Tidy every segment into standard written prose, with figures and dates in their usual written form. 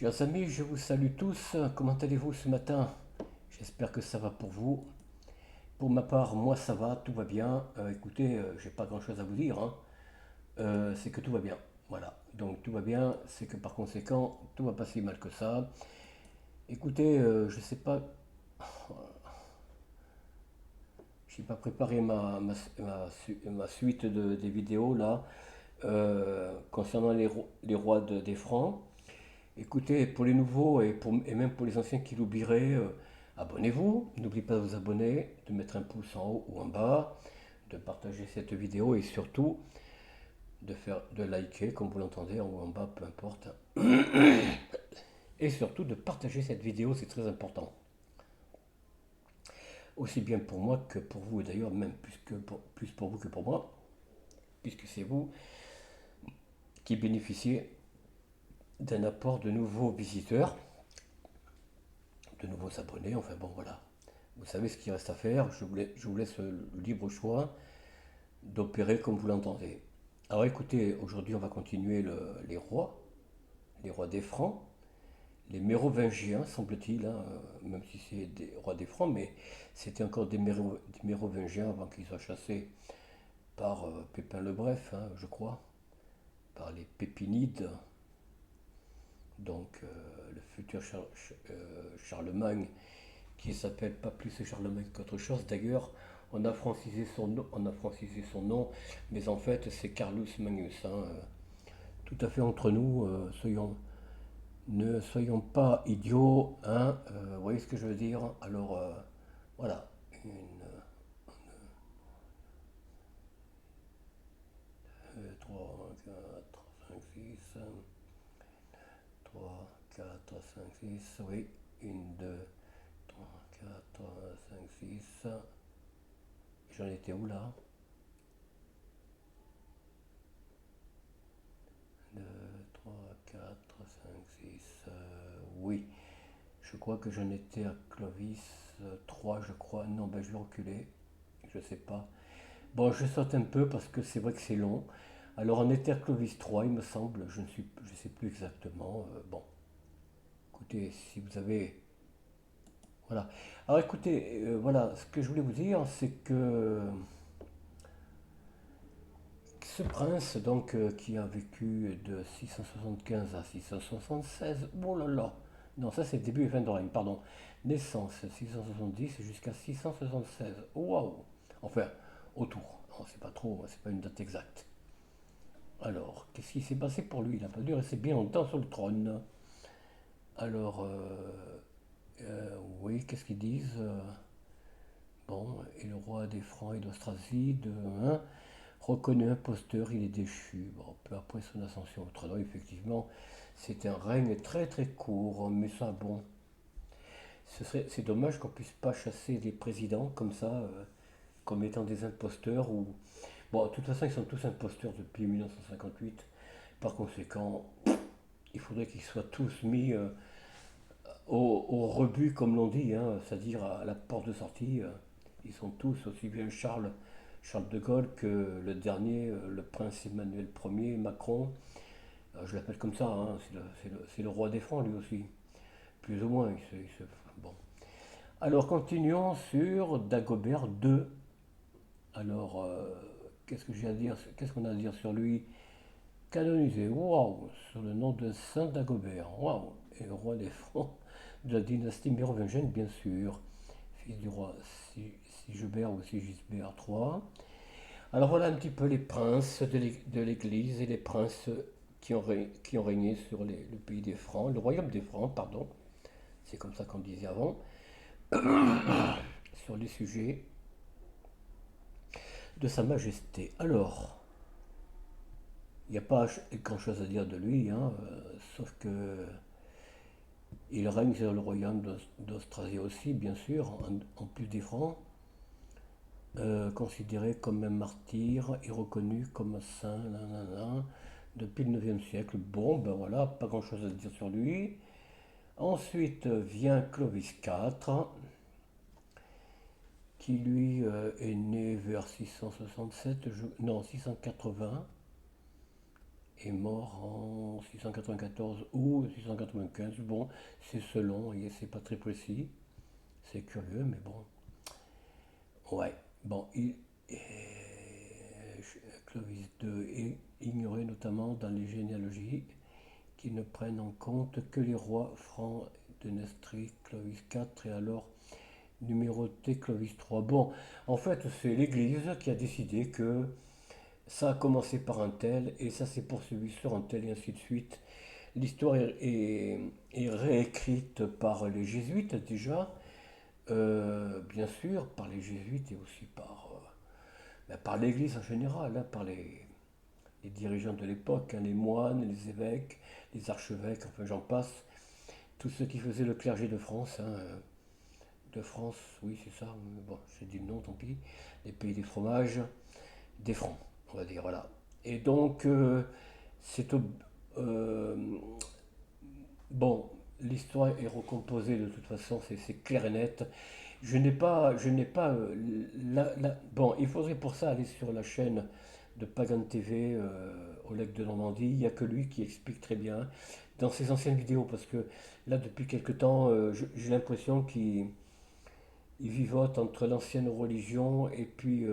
Chers amis, je vous salue tous. Comment allez-vous ce matin? J'espère que ça va pour vous. Pour ma part, moi ça va, tout va bien. Écoutez, j'ai pas grand-chose à vous dire, hein. C'est que tout va bien. Voilà. Donc tout va bien, c'est que par conséquent, tout va pas si mal que ça. Écoutez, je sais pas, j'ai pas préparé ma suite des vidéos là concernant les rois des Francs. Écoutez, pour les nouveaux et même pour les anciens qui l'oublieraient, abonnez-vous. N'oubliez pas de vous abonner, de mettre un pouce en haut ou en bas, de partager cette vidéo et surtout de liker, comme vous l'entendez, en haut ou en bas, peu importe. Et surtout de partager cette vidéo, c'est très important. Aussi bien pour moi que pour vous, et d'ailleurs même plus pour vous que pour moi, puisque c'est vous qui bénéficiez d'un apport de nouveaux visiteurs, de nouveaux abonnés, enfin bon voilà. Vous savez ce qu'il reste à faire, je vous laisse le libre choix d'opérer comme vous l'entendez. Alors écoutez, aujourd'hui on va continuer les rois des Francs, les Mérovingiens semble-t-il, hein, même si c'est des rois des Francs, mais c'était encore des Mérovingiens avant qu'ils soient chassés par Pépin le Bref, hein, je crois, par les Pépinides, donc le futur Charlemagne, qui s'appelle pas plus Charlemagne qu'autre chose. D'ailleurs, on a francisé son nom, mais en fait c'est Carlus Magnus, hein. Tout à fait entre nous, ne soyons pas idiots, hein, vous voyez ce que je veux dire? Alors voilà, une, 3, 4, 5, 6, 3, 4, 5, 6, oui, une, 2, 3, 4, 5, 6, j'en étais où là? 2, 3, 4, 5, 6. Oui, je crois que j'en étais à Clovis 3, je crois. Non, ben je vais reculer. Je sais pas. Bon, je saute un peu parce que c'est vrai que c'est long. Alors on était à Clovis 3, il me semble. Je sais plus exactement. Bon, écoutez, si vous avez. Voilà. Alors écoutez, voilà, ce que je voulais vous dire, c'est que ce prince, donc, qui a vécu de 675 à 676, oh là là, non, ça c'est début et fin de règne, pardon. Naissance 670 jusqu'à 676, waouh! Enfin, autour, on sait pas trop, c'est pas une date exacte. Alors, qu'est-ce qui s'est passé pour lui? Il n'a pas dû rester bien longtemps sur le trône. Alors, oui, qu'est-ce qu'ils disent? Bon, et le roi des Francs et d'Austrasie, hein, reconnu imposteur, il est déchu. Bon, peu après son ascension au trône, effectivement, c'est un règne très très court, mais ça, bon, c'est dommage qu'on puisse pas chasser les présidents comme ça, comme étant des imposteurs. Ou bon, de toute façon, ils sont tous imposteurs depuis 1958. Par conséquent, il faudrait qu'ils soient tous mis au rebut, comme l'on dit, hein, c'est-à-dire à la porte de sortie. Ils sont tous, aussi bien Charles de Gaulle que le dernier, le prince Emmanuel Ier, Macron. Je l'appelle comme ça, hein, c'est le roi des Francs lui aussi. Plus ou moins. Bon. Alors continuons sur Dagobert II. Alors, qu'est-ce que j'ai à dire? Qu'est-ce qu'on a à dire sur lui? Canonisé, waouh, sur le nom de Saint Dagobert, waouh, et le roi des Francs de la dynastie mérovingienne, bien sûr, fils du roi Sigebert ou Sigisbert III. Alors voilà un petit peu les princes de l'Église et les princes qui ont régné sur le pays des Francs, le royaume des Francs, pardon, c'est comme ça qu'on disait avant, sur les sujets de Sa Majesté. Alors, il n'y a pas grand-chose à dire de lui, hein, sauf que il règne sur le royaume d'Austrasie aussi, bien sûr, en plus des Francs, considéré comme un martyr et reconnu comme un saint, nanana, depuis le 9e siècle. Bon, ben voilà, pas grand-chose à dire sur lui. Ensuite vient Clovis IV, qui lui est né vers 667, non 680, est mort en 694 ou 695. Bon, c'est selon, et c'est pas très précis. C'est curieux, mais bon. Ouais, bon, Clovis II est ignoré notamment dans les généalogies qui ne prennent en compte que les rois francs de Nestrie. Clovis IV est alors numéroté Clovis III. Bon, en fait, c'est l'Église qui a décidé que ça a commencé par un tel et ça s'est poursuivi sur un tel et ainsi de suite. L'histoire est réécrite par les jésuites déjà, bien sûr, par les jésuites et aussi par l'Église en général, hein, par les dirigeants de l'époque, hein, les moines, les évêques, les archevêques, enfin j'en passe, tous ceux qui faisaient le clergé de France, hein, de France, oui c'est ça, bon j'ai dit le nom, tant pis, les pays des fromages, des francs, on va dire, voilà. Et donc, c'est euh, bon, l'histoire est recomposée de toute façon, c'est clair et net. Je n'ai pas bon, il faudrait pour ça aller sur la chaîne de Pagan TV, Oleg de Normandie. Il n'y a que lui qui explique très bien dans ses anciennes vidéos, parce que là, depuis quelque temps, j'ai l'impression qu'il vivote entre l'ancienne religion et puis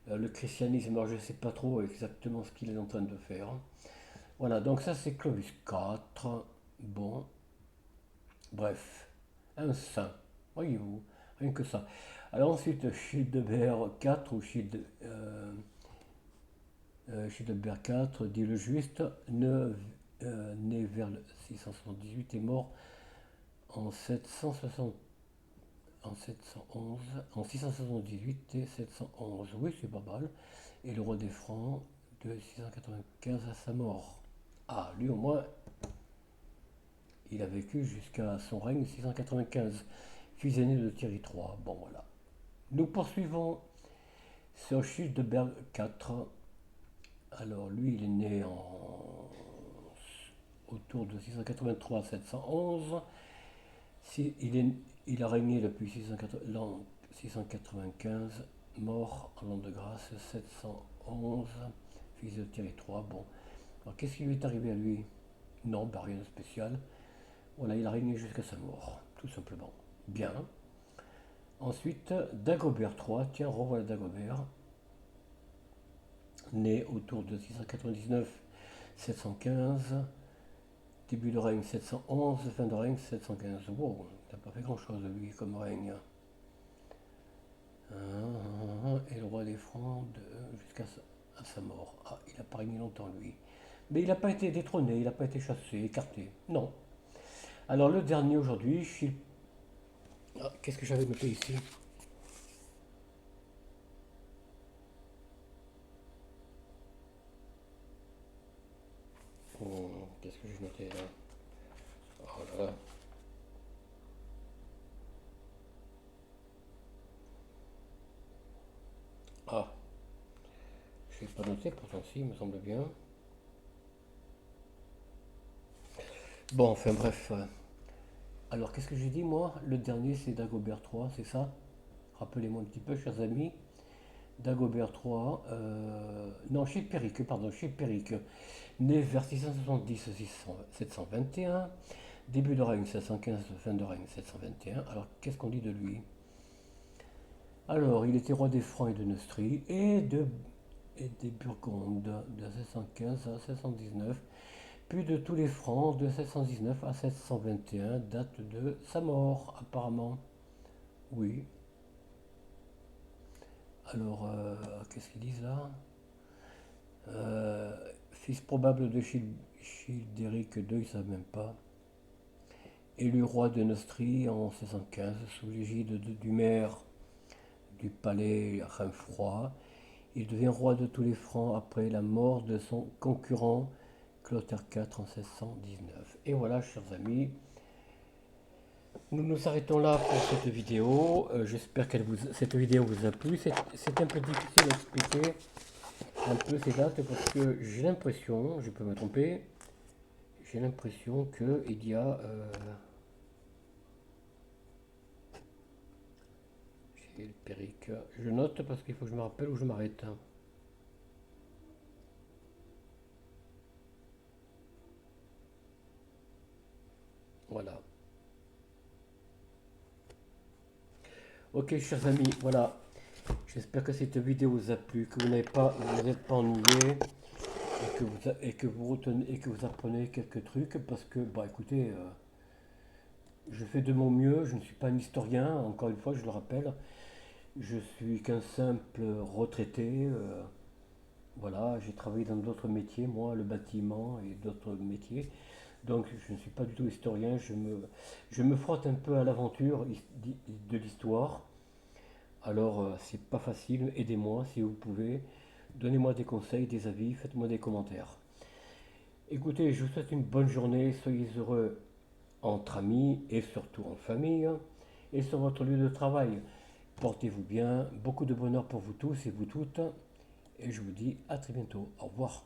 le christianisme. Alors, je ne sais pas trop exactement ce qu'il est en train de faire. Voilà, donc ça, c'est Clovis IV. Bon, bref, un saint, voyez-vous, rien que ça. Alors ensuite, Childebert IV ou Childebert IV, dit le juste, né vers le 678 et mort en 760, en 711, en 678 et 711. Oui, c'est pas mal. Et le roi des Francs de 695 à sa mort. Ah, lui au moins, il a vécu jusqu'à son règne 695. Fils aîné de Thierry III. Bon, voilà. Nous poursuivons sur Childebert IV. Alors, lui, il est né autour de 683 à 711. Si, il a régné depuis l'an 695, mort en l'an de grâce 711, fils de Thierry III. Bon, alors qu'est-ce qui lui est arrivé à lui? Non, bah, rien de spécial. Voilà, il a régné jusqu'à sa mort, tout simplement. Bien. Ensuite, Dagobert III, tiens, revoilà Dagobert, né autour de 699-715, début de règne 711, fin de règne 715. Wow, il n'a pas fait grand-chose lui comme règne. Et le roi des Francs jusqu'à sa mort. Ah, il n'a pas régné longtemps lui. Mais il n'a pas été détrôné, il n'a pas été chassé, écarté. Non. Alors le dernier aujourd'hui, qu'est-ce que j'avais noté ici? Qu'est-ce que j'ai noté là? Oh là là. Ah, je n'ai pas noté, pourtant si, il me semble bien. Bon, enfin bref. Alors, qu'est-ce que j'ai dit, moi? Le dernier, c'est Dagobert III, c'est ça? Rappelez-moi un petit peu, chers amis. Dagobert III, non, Chilpéric, pardon, Chilpéric, né vers 670-721, début de règne 715, fin de règne 721. Alors, qu'est-ce qu'on dit de lui? Alors, il était roi des Francs et de Neustrie et des Burgondes de 715 à 719, puis de tous les Francs de 719 à 721, date de sa mort, apparemment. Oui. Alors, qu'est-ce qu'ils disent là? Fils probable de Childéric II, ils ne savent même pas. Élu roi de Neustrie en 715, sous l'égide du maire du palais Rainfroid, il devient roi de tous les Francs après la mort de son concurrent Clotaire IV en 1619. Et voilà, chers amis, nous nous arrêtons là pour cette vidéo. J'espère que cette vidéo vous a plu. C'est un peu difficile à expliquer un peu ces dates parce que j'ai l'impression, je peux me tromper, j'ai l'impression qu'il y a j'ai le Péric. Je note parce qu'il faut que je me rappelle où je m'arrête. Ok, chers amis, voilà. J'espère que cette vidéo vous a plu, que vous n'êtes pas ennuyés et que vous apprenez quelques trucs parce que, bah écoutez, je fais de mon mieux, je ne suis pas un historien, encore une fois, je le rappelle. Je suis qu'un simple retraité. Voilà, j'ai travaillé dans d'autres métiers, moi, le bâtiment et d'autres métiers. Donc je ne suis pas du tout historien, je me frotte un peu à l'aventure de l'histoire. Alors c'est pas facile, aidez-moi si vous pouvez. Donnez-moi des conseils, des avis, faites-moi des commentaires. Écoutez, je vous souhaite une bonne journée, soyez heureux entre amis et surtout en famille et sur votre lieu de travail. Portez-vous bien, beaucoup de bonheur pour vous tous et vous toutes et je vous dis à très bientôt. Au revoir.